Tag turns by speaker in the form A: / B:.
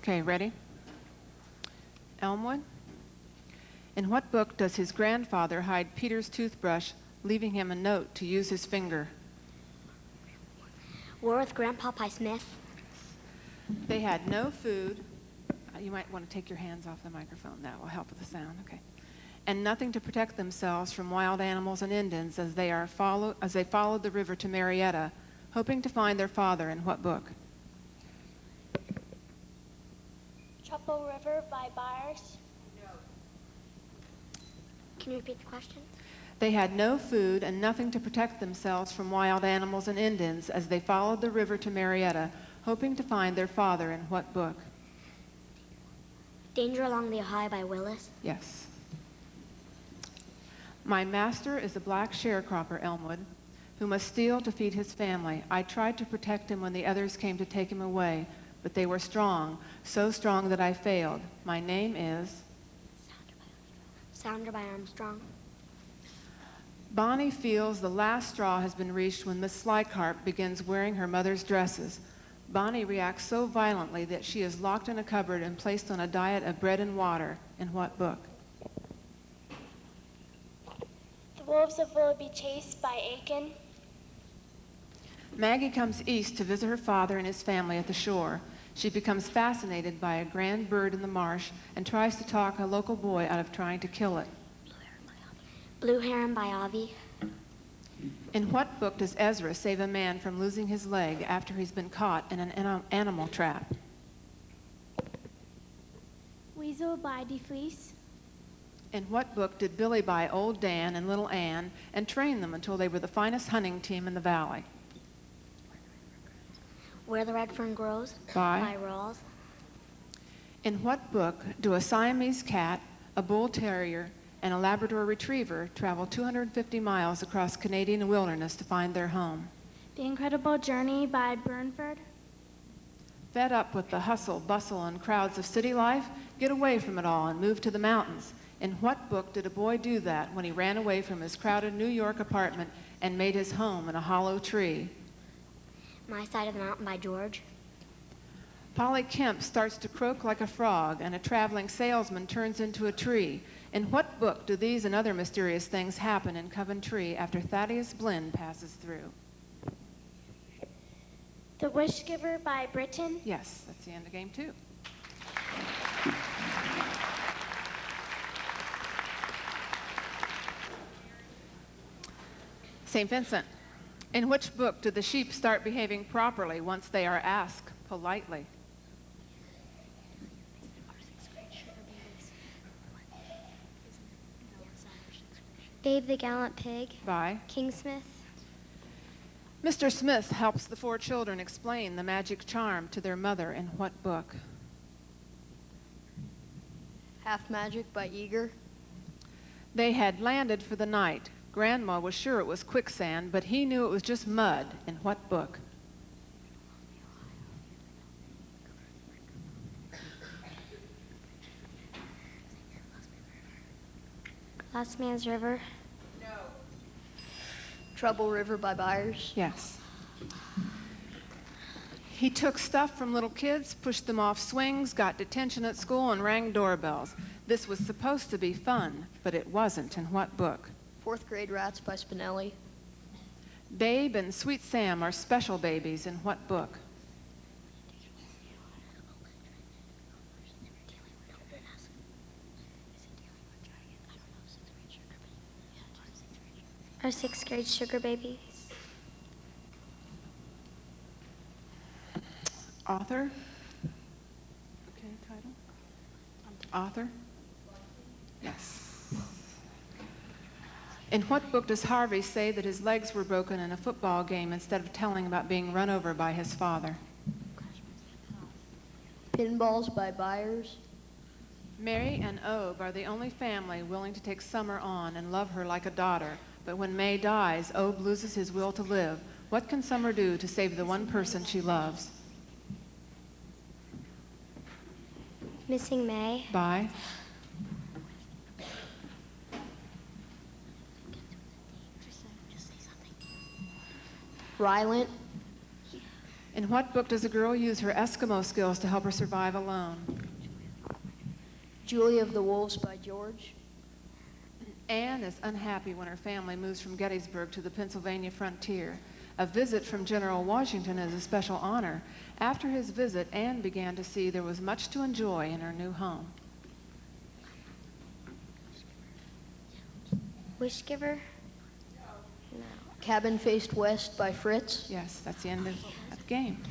A: Okay, ready? Elmwood. In what book does his grandfather hide Peter's toothbrush, leaving him a note to use his finger?
B: War with Grandpa Pie Smith.
A: They had no food. You might want to take your hands off the microphone. That will help with the sound. Okay. And nothing to protect themselves from wild animals and Indians as they followed the river to Marietta, hoping to find their father in what book?
C: Trouble River by Byers.
B: Can you repeat the question?
A: They had no food and nothing to protect themselves from wild animals and Indians as they followed the river to Marietta, hoping to find their father in what book?
B: Danger Along the Ohio by Willis.
A: Yes. My master is a black sharecropper, Elmwood, who must steal to feed his family. I tried to protect him when the others came to take him away, but they were strong, so strong that I failed. My name is...
B: Sounder by Armstrong.
A: Bonnie feels the last straw has been reached when Miss Slycarp begins wearing her mother's dresses. Bonnie reacts so violently that she is locked in a cupboard and placed on a diet of bread and water. In what book?
C: The Wolves of Willoughby Chase by Aiken.
A: Maggie comes east to visit her father and his family at the shore. She becomes fascinated by a grand bird in the marsh and tries to talk a local boy out of trying to kill it.
B: Blue Heron by Avi.
A: In what book does Ezra save a man from losing his leg after he's been caught in an animal trap?
C: Weasel by DeFleece.
A: In what book did Billy buy Old Dan and Little Ann and train them until they were the finest hunting team in the valley?
B: Where the Red Fern Grows
A: By
B: Rawls.
A: In what book do a Siamese cat, a bull terrier, and a Labrador retriever travel 250 miles across Canadian wilderness to find their home?
C: The Incredible Journey by Burnford.
A: Fed up with the hustle, bustle, and crowds of city life, get away from it all and move to the mountains. In what book did a boy do that when he ran away from his crowded New York apartment and made his home in a hollow tree?
B: My Side of the Mountain by George.
A: Polly Kemp starts to croak like a frog, and a traveling salesman turns into a tree. In what book do these and other mysterious things happen in Coventry after Thaddeus Blinn passes through?
C: The Wish Giver by Britton.
A: Yes, that's the end of game 2. St. Vincent. In which book do the sheep start behaving properly once they are asked politely?
C: Babe the Gallant Pig.
A: By
C: King Smith.
A: Mr. Smith helps the 4 children explain the magic charm to their mother in what book?
D: Half Magic by Eager.
A: They had landed for the night. Grandma was sure it was quicksand, but he knew it was just mud. In what book?
C: Last Man's River.
D: Trouble River by Byers.
A: Yes. He took stuff from little kids, pushed them off swings, got detention at school, and rang doorbells. This was supposed to be fun, but it wasn't. In what book?
D: 4th Grade Rats by Spinelli.
A: Babe and Sweet Sam are special babies. In what book?
C: Our 6th grade Sugar Babies.
A: Author? Okay, title? Author? Yes. In what book does Harvey say that his legs were broken in a football game instead of telling about being run over by his father?
D: Pinballs by Byers.
A: Mary and Obe are the only family willing to take Summer on and love her like a daughter. But when May dies, Obe loses his will to live. What can Summer do to save the one person she loves?
C: Missing May.
A: By
D: Rylant.
A: In what book does a girl use her Eskimo skills to help her survive alone?
D: Julia of the Wolves by George.
A: Anne is unhappy when her family moves from Gettysburg to the Pennsylvania frontier. A visit from General Washington is a special honor. After his visit, Anne began to see there was much to enjoy in her new home.
B: Wish Giver?
D: Cabin Faced West by Fritz.
A: Yes, that's the end of the game.